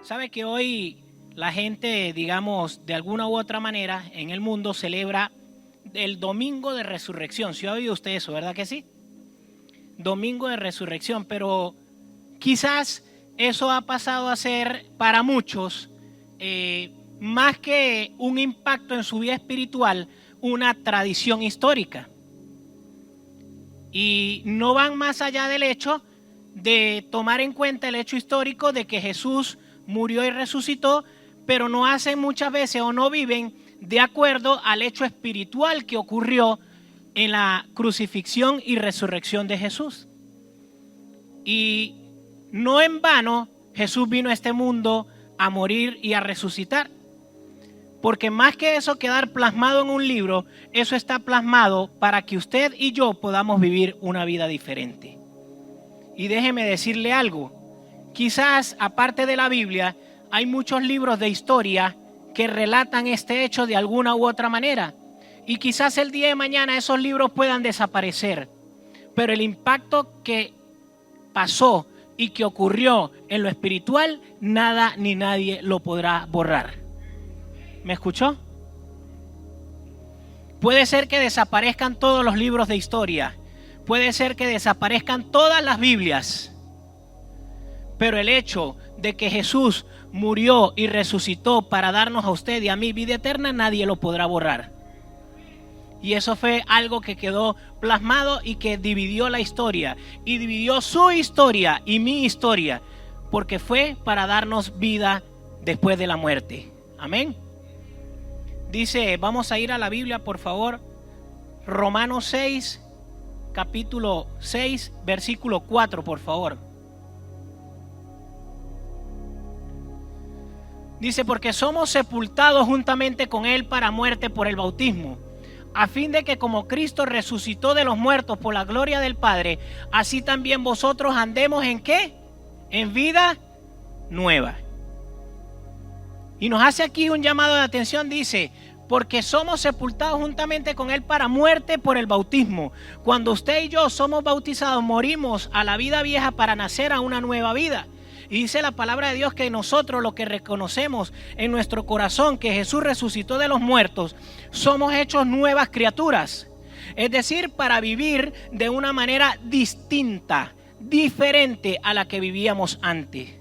Sabe que hoy la gente, digamos, de alguna u otra manera en el mundo celebra el Domingo de Resurrección. ¿Sí ha oído usted eso, verdad que sí? Domingo de Resurrección, pero quizás eso ha pasado a ser para muchos, más que un impacto en su vida espiritual, una tradición histórica. Y no van más allá del hecho de tomar en cuenta el hecho histórico de que Jesús murió y resucitó, pero no hacen muchas veces o no viven de acuerdo al hecho espiritual que ocurrió en la crucifixión y resurrección de Jesús. Y no en vano Jesús vino a este mundo a morir y a resucitar. Porque más que eso quedar plasmado en un libro, eso está plasmado para que usted y yo podamos vivir una vida diferente. Y déjeme decirle algo, quizás aparte de la Biblia, hay muchos libros de historia que relatan este hecho de alguna u otra manera. Y quizás el día de mañana esos libros puedan desaparecer. Pero el impacto que pasó y que ocurrió en lo espiritual, nada ni nadie lo podrá borrar. ¿Me escuchó? Puede ser que desaparezcan todos los libros de historia. Puede ser que desaparezcan todas las Biblias. Pero el hecho de que Jesús murió y resucitó para darnos a usted y a mí vida eterna, nadie lo podrá borrar. Y eso fue algo que quedó plasmado y que dividió la historia. Y dividió su historia y mi historia. Porque fue para darnos vida después de la muerte. Amén. Dice, vamos a ir a la Biblia, por favor. Romanos 6, capítulo 6, versículo 4, por favor. Dice, porque somos sepultados juntamente con Él para muerte por el bautismo, a fin de que como Cristo resucitó de los muertos por la gloria del Padre, así también vosotros andemos ¿en qué? En vida nueva. Y nos hace aquí un llamado de atención, dice, porque somos sepultados juntamente con Él para muerte por el bautismo. Cuando usted y yo somos bautizados, morimos a la vida vieja para nacer a una nueva vida. Y dice la palabra de Dios que nosotros lo que reconocemos en nuestro corazón que Jesús resucitó de los muertos, somos hechos nuevas criaturas. Es decir, para vivir de una manera distinta, diferente a la que vivíamos antes.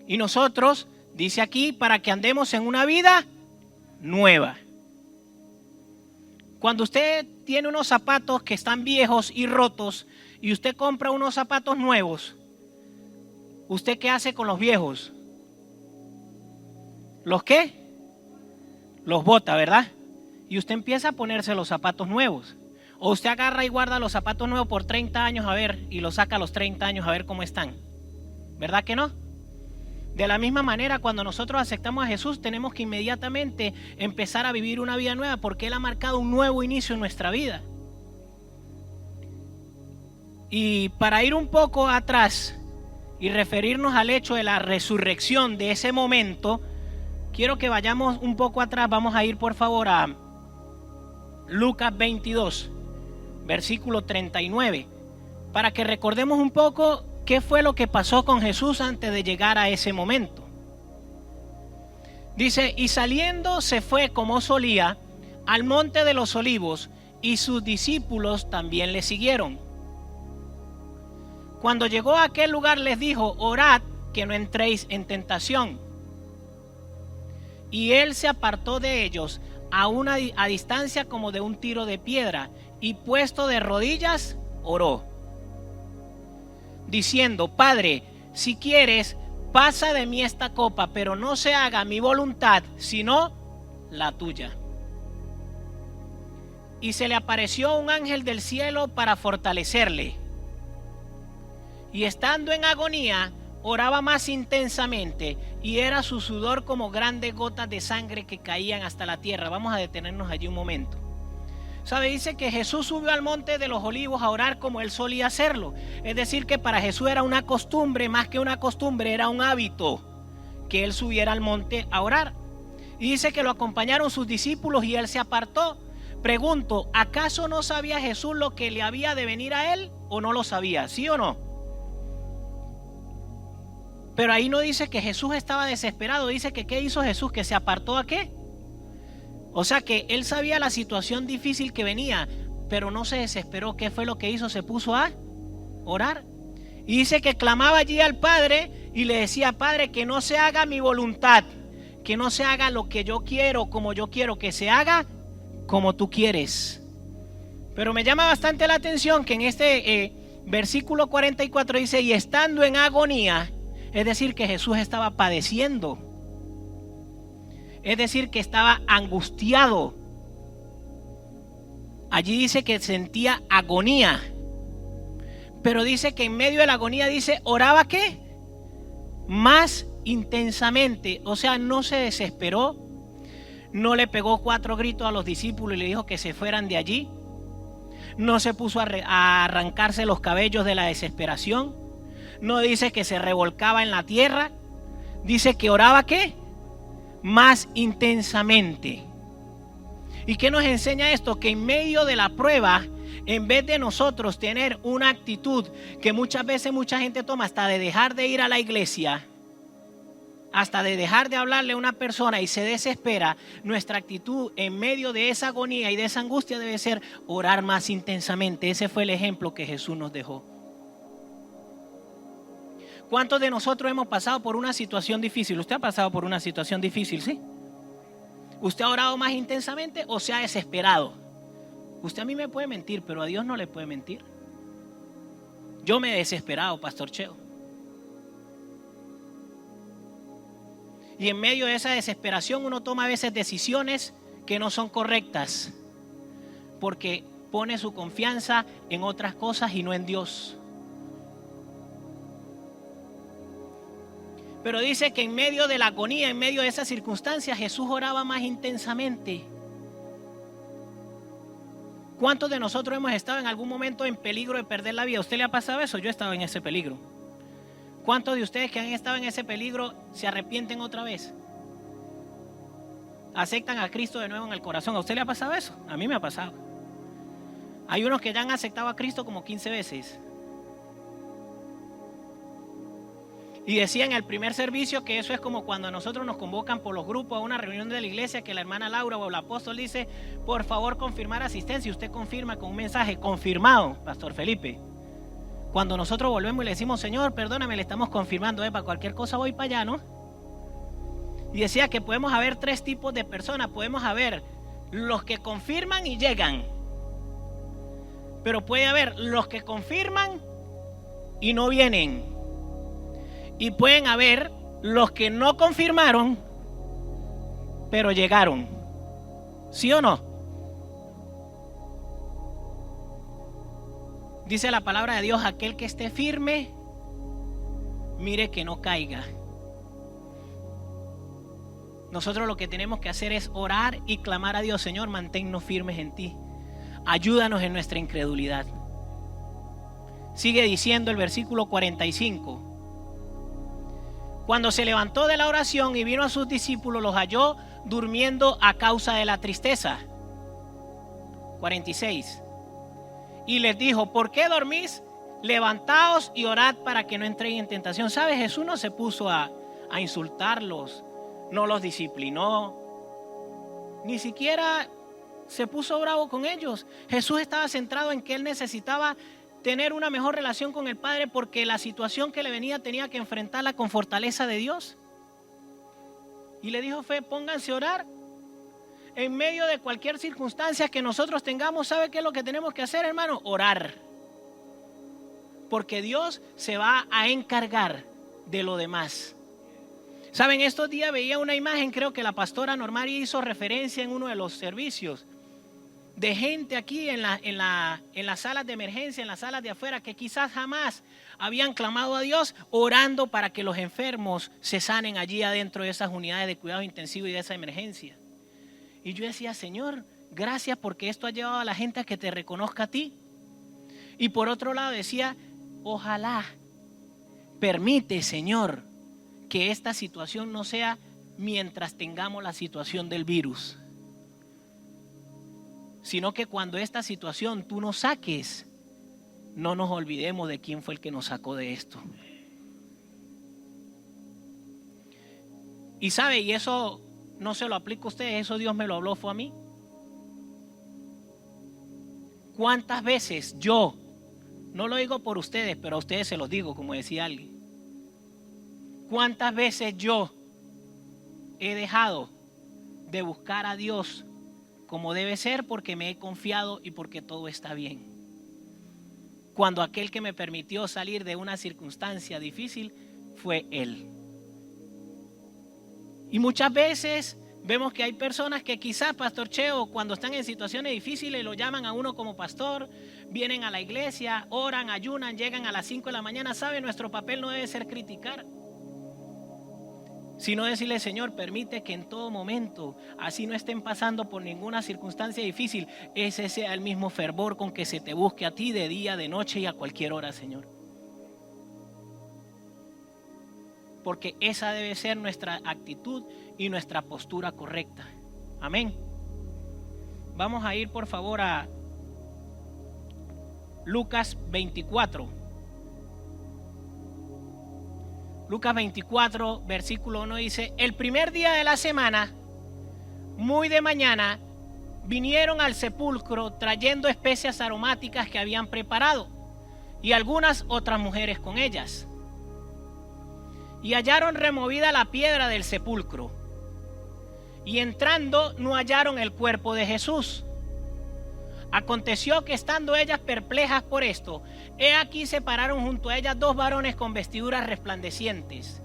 Y nosotros, dice aquí, para que andemos en una vida nueva. Cuando usted tiene unos zapatos que están viejos y rotos y usted compra unos zapatos nuevos, ¿usted qué hace con los viejos? ¿Los qué? Los bota, ¿verdad? Y usted empieza a ponerse los zapatos nuevos. O usted agarra y guarda los zapatos nuevos por 30 años a ver y los saca a los 30 años a ver cómo están. ¿Verdad que no? De la misma manera, cuando nosotros aceptamos a Jesús, tenemos que inmediatamente empezar a vivir una vida nueva porque Él ha marcado un nuevo inicio en nuestra vida. Y para ir un poco atrás y referirnos al hecho de la resurrección de ese momento, quiero que vayamos un poco atrás. Vamos a ir por favor a Lucas 22, versículo 39, para que recordemos un poco qué fue lo que pasó con Jesús antes de llegar a ese momento. Dice, y saliendo se fue como solía al monte de los olivos y sus discípulos también le siguieron. Cuando llegó a aquel lugar les dijo, orad que no entréis en tentación. Y él se apartó de ellos a distancia como de un tiro de piedra y puesto de rodillas oró, diciendo, Padre, si quieres, pasa de mí esta copa, pero no se haga mi voluntad, sino la tuya. Y se le apareció un ángel del cielo para fortalecerle. Y estando en agonía, oraba más intensamente, y era su sudor como grandes gotas de sangre que caían hasta la tierra. Vamos a detenernos allí un momento. ¿Sabe? Dice que Jesús subió al monte de los olivos a orar como él solía hacerlo. Es decir, que para Jesús era una costumbre, más que una costumbre, era un hábito que él subiera al monte a orar. Y dice que lo acompañaron sus discípulos y él se apartó. Pregunto, ¿acaso no sabía Jesús lo que le había de venir a él o no lo sabía? ¿Sí o no? Pero ahí no dice que Jesús estaba desesperado, dice que ¿qué hizo Jesús? Que se apartó ¿a qué? O sea que él sabía la situación difícil que venía, pero no se desesperó. ¿Qué fue lo que hizo? Se puso a orar. Y dice que clamaba allí al Padre y le decía: Padre, que no se haga mi voluntad, que no se haga lo que yo quiero, como yo quiero, que se haga como tú quieres. Pero me llama bastante la atención que en este versículo 44 dice: y estando en agonía, es decir, que Jesús estaba padeciendo, es decir, que estaba angustiado. Allí dice que sentía agonía, pero dice que en medio de la agonía, dice, oraba ¿qué? Más intensamente. O sea, no se desesperó, no le pegó 4 gritos a los discípulos y le dijo que se fueran de allí, no se puso a arrancarse los cabellos de la desesperación, no dice que se revolcaba en la tierra, dice que oraba ¿qué? Más intensamente. ¿Y qué nos enseña esto? Que en medio de la prueba, en vez de nosotros tener una actitud que muchas veces mucha gente toma, hasta de dejar de ir a la iglesia, hasta de dejar de hablarle a una persona y se desespera, nuestra actitud en medio de esa agonía y de esa angustia debe ser orar más intensamente. Ese fue el ejemplo que Jesús nos dejó. ¿Cuántos de nosotros hemos pasado por una situación difícil? ¿Usted ha pasado por una situación difícil, sí? ¿Usted ha orado más intensamente o se ha desesperado? Usted a mí me puede mentir, pero a Dios no le puede mentir. Yo me he desesperado, Pastor Cheo. Y en medio de esa desesperación uno toma a veces decisiones que no son correctas, porque pone su confianza en otras cosas y no en Dios. Pero dice que en medio de la agonía, en medio de esas circunstancias, Jesús oraba más intensamente. ¿Cuántos de nosotros hemos estado en algún momento en peligro de perder la vida? ¿A usted le ha pasado eso? Yo he estado en ese peligro. ¿Cuántos de ustedes que han estado en ese peligro se arrepienten otra vez? ¿Aceptan a Cristo de nuevo en el corazón? ¿A usted le ha pasado eso? A mí me ha pasado. Hay unos que ya han aceptado a Cristo como 15 veces. Y decía en el primer servicio que eso es como cuando a nosotros nos convocan por los grupos a una reunión de la iglesia, que la hermana Laura o el apóstol dice: por favor, confirmar asistencia. Y usted confirma con un mensaje: confirmado, Pastor Felipe. Cuando nosotros volvemos y le decimos: Señor, perdóname, le estamos confirmando, para cualquier cosa voy para allá, ¿no? Y decía que podemos haber 3 tipos de personas. Podemos haber los que confirman y llegan, pero puede haber los que confirman y no vienen. Y pueden haber los que no confirmaron, pero llegaron. ¿Sí o no? Dice la palabra de Dios: aquel que esté firme, mire que no caiga. Nosotros lo que tenemos que hacer es orar y clamar a Dios: Señor, manténnos firmes en ti. Ayúdanos en nuestra incredulidad. Sigue diciendo el versículo 45. Cuando se levantó de la oración y vino a sus discípulos, los halló durmiendo a causa de la tristeza. 46. Y les dijo: ¿por qué dormís? Levantaos y orad para que no entréis en tentación. ¿Sabes? Jesús no se puso a insultarlos, no los disciplinó, ni siquiera se puso bravo con ellos. Jesús estaba centrado en que él necesitaba tener una mejor relación con el Padre, porque la situación que le venía tenía que enfrentarla con fortaleza de Dios. Y le dijo: pónganse a orar. En medio de cualquier circunstancia que nosotros tengamos, ¿sabe qué es lo que tenemos que hacer, hermano? Orar. Porque Dios se va a encargar de lo demás. Saben, estos días veía una imagen, creo que la pastora Normari hizo referencia en uno de los servicios, de gente aquí en las salas de emergencia, en las salas de afuera, que quizás jamás habían clamado a Dios, orando para que los enfermos se sanen allí adentro de esas unidades de cuidado intensivo y de esa emergencia. Y yo decía: Señor, gracias, porque esto ha llevado a la gente a que te reconozca a ti. Y por otro lado decía: ojalá permite, Señor, que esta situación no sea mientras tengamos la situación del virus, sino que cuando esta situación tú nos saques, no nos olvidemos de quién fue el que nos sacó de esto. Y sabe, y eso no se lo aplico a usted, eso Dios me lo habló, fue a mí. ¿Cuántas veces yo, no lo digo por ustedes, pero a ustedes se los digo, como decía alguien, cuántas veces yo he dejado de buscar a Dios como debe ser porque me he confiado y porque todo está bien? Cuando aquel que me permitió salir de una circunstancia difícil fue Él. Y muchas veces vemos que hay personas que quizás, Pastor Cheo, cuando están en situaciones difíciles lo llaman a uno como pastor, vienen a la iglesia, oran, ayunan, llegan a las 5 de la mañana. ¿Sabe? Nuestro papel no debe ser criticar, sino decirle: Señor, permite que en todo momento, así no estén pasando por ninguna circunstancia difícil, ese sea el mismo fervor con que se te busque a ti de día, de noche y a cualquier hora, Señor. Porque esa debe ser nuestra actitud y nuestra postura correcta. Amén. Vamos a ir por favor a Lucas 24. Lucas 24, versículo 1 dice: el primer día de la semana, muy de mañana, vinieron al sepulcro trayendo especias aromáticas que habían preparado, y algunas otras mujeres con ellas. Y hallaron removida la piedra del sepulcro, y entrando no hallaron el cuerpo de Jesús. Aconteció que estando ellas perplejas por esto, he aquí se pararon junto a ellas dos varones con vestiduras resplandecientes.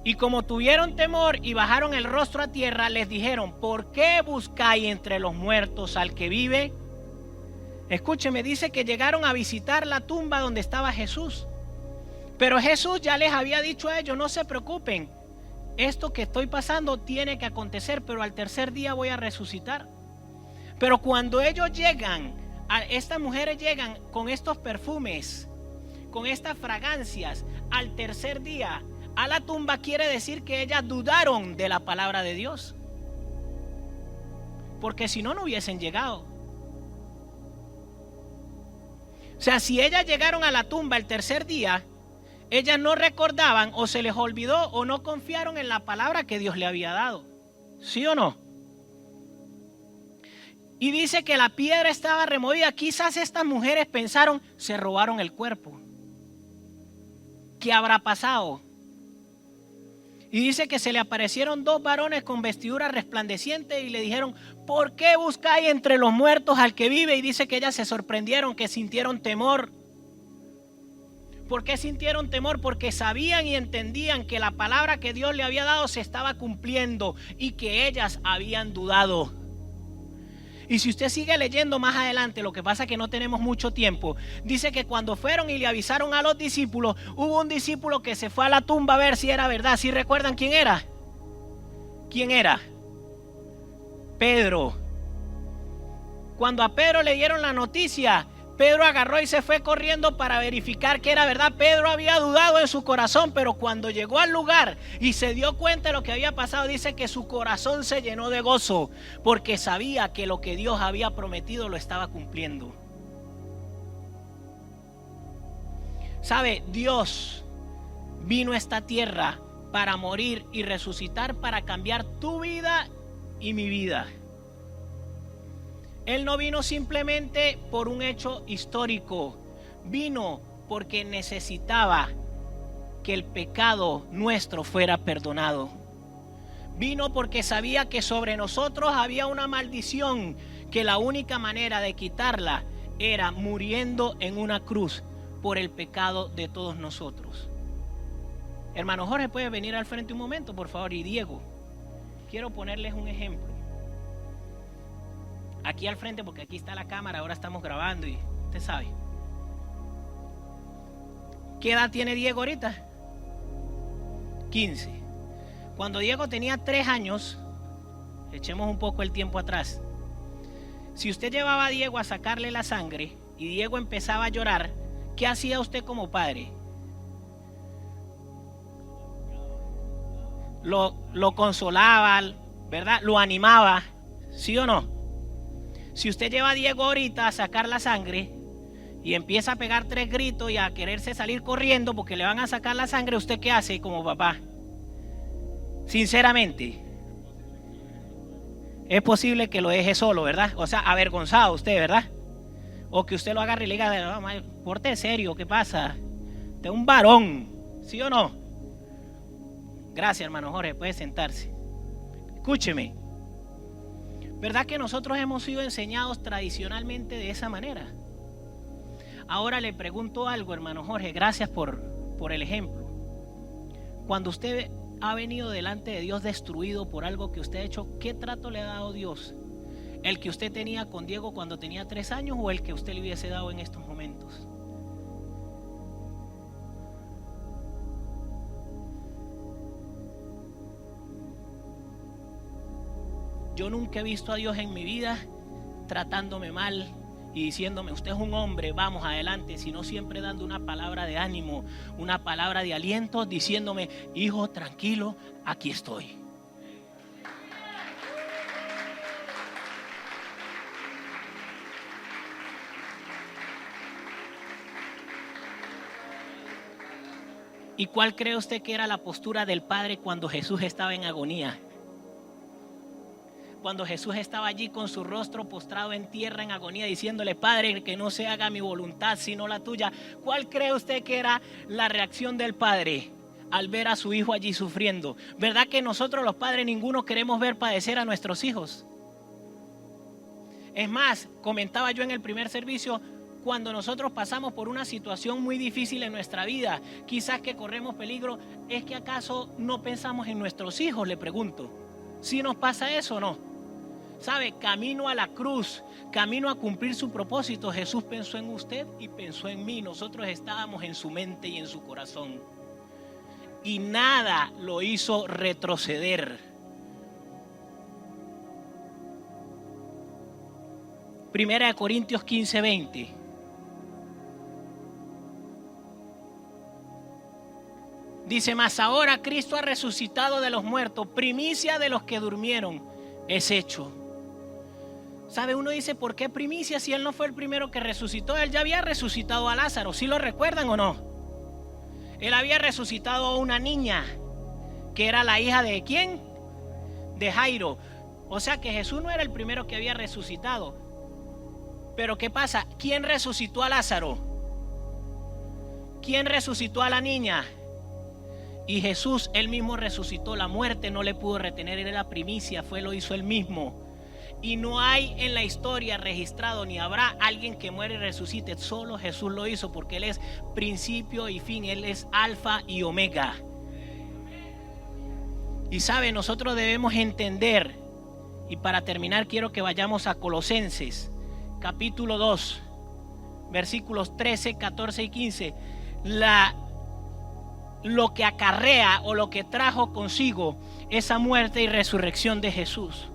Y como tuvieron temor y bajaron el rostro a tierra, les dijeron: ¿por qué buscáis entre los muertos al que vive? Escúcheme, dice que llegaron a visitar la tumba donde estaba Jesús. Pero Jesús ya les había dicho a ellos: no se preocupen, esto que estoy pasando tiene que acontecer, pero al tercer día voy a resucitar. Pero cuando ellos llegan, estas mujeres llegan con estos perfumes, con estas fragancias, al tercer día a la tumba, quiere decir que ellas dudaron de la palabra de Dios, porque si no, no hubiesen llegado. O sea, si ellas llegaron a la tumba el tercer día, ellas no recordaban, o se les olvidó, o no confiaron en la palabra que Dios le había dado. ¿Sí o no? Y dice que la piedra estaba removida. Quizás estas mujeres pensaron: se robaron el cuerpo. ¿Qué habrá pasado? Y dice que se le aparecieron dos varones con vestiduras resplandecientes y le dijeron: ¿por qué buscáis entre los muertos al que vive? Y dice que ellas se sorprendieron, que sintieron temor. ¿Por qué sintieron temor? Porque sabían y entendían que la palabra que Dios le había dado se estaba cumpliendo y que ellas habían dudado. Y si usted sigue leyendo más adelante, lo que pasa es que no tenemos mucho tiempo, dice que cuando fueron y le avisaron a los discípulos, hubo un discípulo que se fue a la tumba a ver si era verdad. ¿Sí recuerdan quién era? ¿Quién era? Pedro. Cuando a Pedro le dieron la noticia, Pedro agarró y se fue corriendo para verificar que era verdad. Pedro había dudado en su corazón, pero cuando llegó al lugar y se dio cuenta de lo que había pasado, dice que su corazón se llenó de gozo, porque sabía que lo que Dios había prometido lo estaba cumpliendo. ¿Sabe? Dios vino a esta tierra para morir y resucitar, para cambiar tu vida y mi vida. Él no vino simplemente por un hecho histórico, vino porque necesitaba que el pecado nuestro fuera perdonado. Vino porque sabía que sobre nosotros había una maldición, que la única manera de quitarla era muriendo en una cruz por el pecado de todos nosotros. Hermano Jorge, ¿puede venir al frente un momento, por favor? Y Diego, quiero ponerles un ejemplo. Aquí al frente, porque aquí está la cámara, ahora estamos grabando y usted sabe. ¿Qué edad tiene Diego ahorita? 15. Cuando Diego tenía 3 años, echemos un poco el tiempo atrás. Si usted llevaba a Diego a sacarle la sangre y Diego empezaba a llorar, ¿qué hacía usted como padre? Lo consolaba, ¿verdad? Lo animaba, ¿sí o no? Si usted lleva a Diego ahorita a sacar la sangre y empieza a pegar 3 gritos y a quererse salir corriendo porque le van a sacar la sangre, ¿usted qué hace como papá? Sinceramente, es posible que lo deje solo, ¿verdad? O sea, avergonzado usted, ¿verdad? O que usted lo agarre y le diga, no, porte serio, ¿qué pasa? Usted es un varón, ¿sí o no? Gracias, hermano Jorge, puede sentarse. Escúcheme. ¿Verdad que nosotros hemos sido enseñados tradicionalmente de esa manera? Ahora le pregunto algo, hermano Jorge, gracias por el ejemplo. Cuando usted ha venido delante de Dios destruido por algo que usted ha hecho, ¿qué trato le ha dado Dios? ¿El que usted tenía con Diego cuando tenía 3 años o el que usted le hubiese dado en estos momentos? Yo nunca he visto a Dios en mi vida tratándome mal y diciéndome, usted es un hombre, vamos adelante, sino siempre dando una palabra de ánimo, una palabra de aliento, diciéndome, hijo, tranquilo, aquí estoy. ¿Y cuál cree usted que era la postura del Padre cuando Jesús estaba en agonía? Cuando Jesús estaba allí con su rostro postrado en tierra en agonía, diciéndole, Padre, que no se haga mi voluntad sino la tuya. ¿Cuál cree usted que era la reacción del Padre al ver a su hijo allí sufriendo? ¿Verdad que nosotros los padres ninguno queremos ver padecer a nuestros hijos? Es más, comentaba yo en el primer servicio, cuando nosotros pasamos por una situación muy difícil en nuestra vida, quizás que corremos peligro, ¿es que acaso no pensamos en nuestros hijos? Le pregunto, ¿sí nos pasa eso o no? ¿Sabe? Camino a la cruz, camino a cumplir su propósito, Jesús pensó en usted y pensó en mí. Nosotros estábamos en su mente y en su corazón. Y nada lo hizo retroceder. Primera de Corintios 15:20. Dice, mas ahora Cristo ha resucitado de los muertos, primicia de los que durmieron, es hecho. ¿Sabe? Uno dice, ¿por qué primicia si Él no fue el primero que resucitó? Él ya había resucitado a Lázaro, ¿sí lo recuerdan o no? Él había resucitado a una niña, que era la hija de ¿quién? De Jairo. O sea que Jesús no era el primero que había resucitado. Pero ¿qué pasa? ¿Quién resucitó a Lázaro? ¿Quién resucitó a la niña? Y Jesús, Él mismo resucitó. La muerte no le pudo retener, era la primicia, lo hizo Él mismo. Y no hay en la historia registrado, ni habrá alguien que muere y resucite. Solo Jesús lo hizo, porque Él es principio y fin. Él es alfa y omega. Y sabe, nosotros debemos entender, y para terminar quiero que vayamos a Colosenses capítulo 2 versículos 13, 14 y 15. Lo que acarrea o lo que trajo consigo esa muerte y resurrección de Jesús.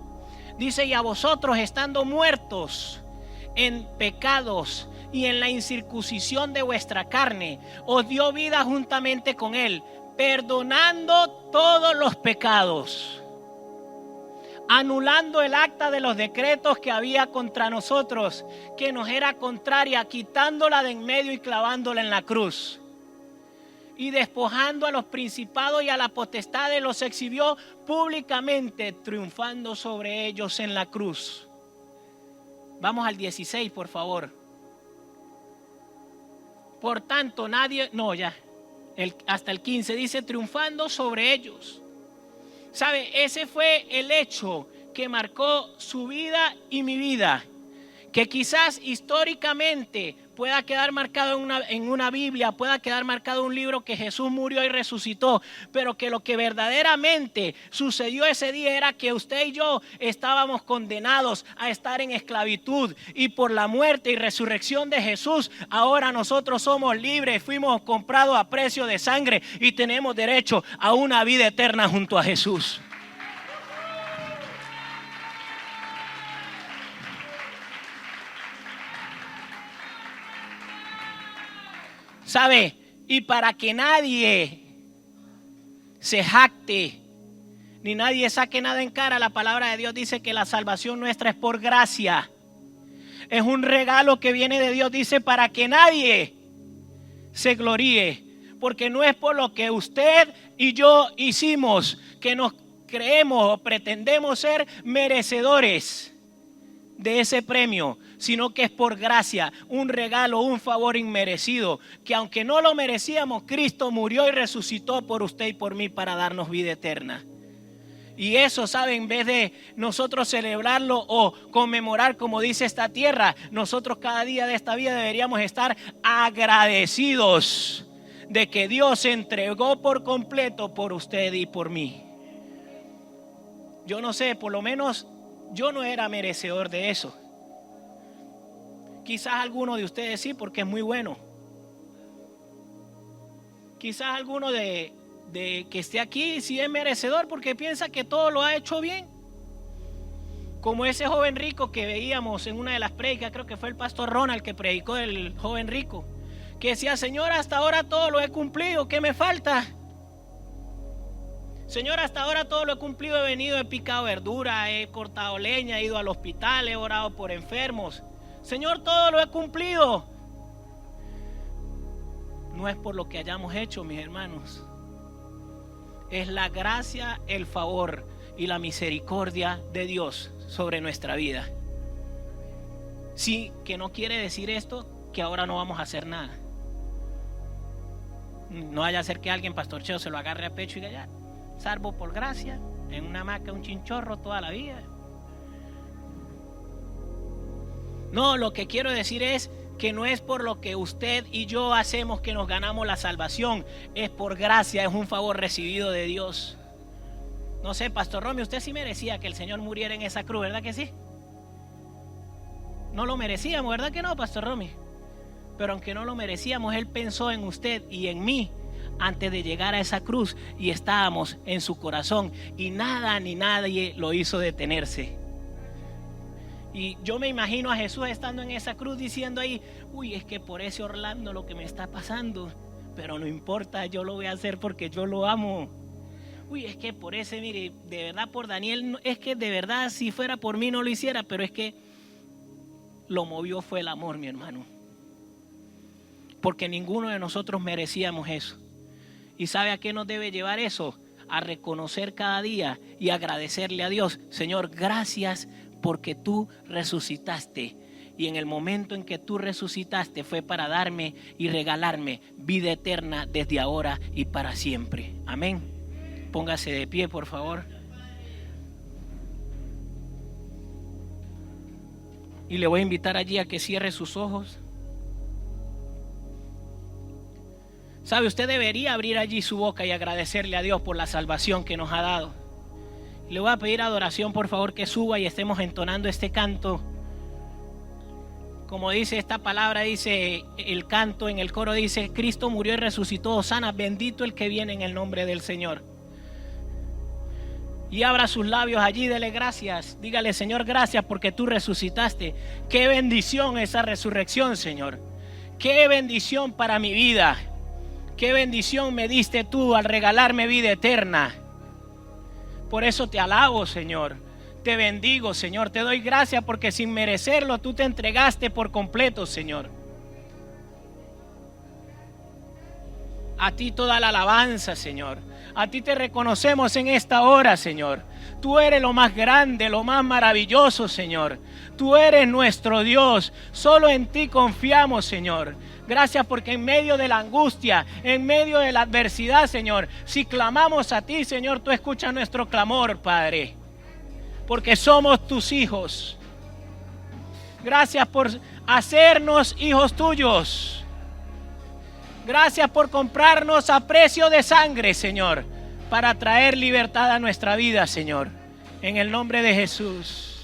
Dice, y a vosotros, estando muertos en pecados y en la incircuncisión de vuestra carne, os dio vida juntamente con Él, perdonando todos los pecados, anulando el acta de los decretos que había contra nosotros, que nos era contraria, quitándola de en medio y clavándola en la cruz. Y despojando a los principados y a la potestad, los exhibió públicamente, triunfando sobre ellos en la cruz. Vamos al 16, por favor. Por tanto, hasta el 15 dice, triunfando sobre ellos. ¿Sabe? Ese fue el hecho que marcó su vida y mi vida, que quizás históricamente pueda quedar marcado en una Biblia, pueda quedar marcado en un libro que Jesús murió y resucitó, pero que lo que verdaderamente sucedió ese día era que usted y yo estábamos condenados a estar en esclavitud, y por la muerte y resurrección de Jesús ahora nosotros somos libres, fuimos comprados a precio de sangre y tenemos derecho a una vida eterna junto a Jesús. ¿Sabe? Y para que nadie se jacte, ni nadie saque nada en cara, la palabra de Dios dice que la salvación nuestra es por gracia. Es un regalo que viene de Dios, dice, para que nadie se gloríe. Porque no es por lo que usted y yo hicimos que nos creemos o pretendemos ser merecedores de ese premio, sino que es por gracia, un regalo, un favor inmerecido, que aunque no lo merecíamos, Cristo murió y resucitó por usted y por mí para darnos vida eterna. Y eso, ¿sabe? En vez de nosotros celebrarlo o conmemorar como dice esta tierra, nosotros cada día de esta vida deberíamos estar agradecidos de que Dios se entregó por completo por usted y por mí. Yo no sé, por lo menos yo no era merecedor de eso. Quizás alguno de ustedes sí, porque es muy bueno. Quizás alguno de que esté aquí sí es merecedor porque piensa que todo lo ha hecho bien. Como ese joven rico que veíamos en una de las prédicas, creo que fue el pastor Ronald que predicó el joven rico, que decía: Señor, hasta ahora todo lo he cumplido, ¿qué me falta? Señor, hasta ahora todo lo he cumplido, he venido, he picado verdura, he cortado leña, he ido al hospital, he orado por enfermos. Señor, todo lo he cumplido. No es por lo que hayamos hecho, mis hermanos. Es la gracia, el favor y la misericordia de Dios sobre nuestra vida. Sí, que no quiere decir esto que ahora no vamos a hacer nada. No vaya a ser que alguien, Pastor Cheo, se lo agarre a pecho y diga: ya, salvo por gracia, en una hamaca, un chinchorro toda la vida. No, lo que quiero decir es que no es por lo que usted y yo hacemos que nos ganamos la salvación, es por gracia, es un favor recibido de Dios. No sé, Pastor Romy, usted sí merecía que el Señor muriera en esa cruz, ¿verdad que sí? No lo merecíamos, ¿verdad que no, Pastor Romy? Pero aunque no lo merecíamos, Él pensó en usted y en mí antes de llegar a esa cruz, y estábamos en su corazón, y nada ni nadie lo hizo detenerse. Y yo me imagino a Jesús estando en esa cruz diciendo ahí: uy, es que por ese Orlando lo que me está pasando, pero no importa, yo lo voy a hacer porque yo lo amo. Uy, es que por ese, mire, de verdad por Daniel, es que de verdad si fuera por mí no lo hiciera, pero es que lo movió fue el amor, mi hermano. Porque ninguno de nosotros merecíamos eso. ¿Y sabe a qué nos debe llevar eso? A reconocer cada día y agradecerle a Dios: Señor, gracias porque tú resucitaste, y en el momento en que tú resucitaste fue para darme y regalarme vida eterna desde ahora y para siempre. Amén. Póngase de pie, por favor. Y le voy a invitar allí a que cierre sus ojos. Sabe, usted debería abrir allí su boca y agradecerle a Dios por la salvación que nos ha dado. Le voy a pedir adoración, por favor, que suba y estemos entonando este canto. Como dice esta palabra, dice el canto en el coro, dice: Cristo murió y resucitó, hosana, bendito el que viene en el nombre del Señor. Y abra sus labios allí, dele gracias. Dígale: Señor, gracias porque tú resucitaste. Qué bendición esa resurrección, Señor. Qué bendición para mi vida. Qué bendición me diste tú al regalarme vida eterna. Por eso te alabo, Señor. Te bendigo, Señor. Te doy gracias porque sin merecerlo tú te entregaste por completo, Señor. A ti toda la alabanza, Señor. A ti te reconocemos en esta hora, Señor. Tú eres lo más grande, lo más maravilloso, Señor. Tú eres nuestro Dios. Solo en ti confiamos, Señor. Gracias porque en medio de la angustia, en medio de la adversidad, Señor, si clamamos a ti, Señor, tú escuchas nuestro clamor, Padre. Porque somos tus hijos. Gracias por hacernos hijos tuyos. Gracias por comprarnos a precio de sangre, Señor, para traer libertad a nuestra vida, Señor. En el nombre de Jesús.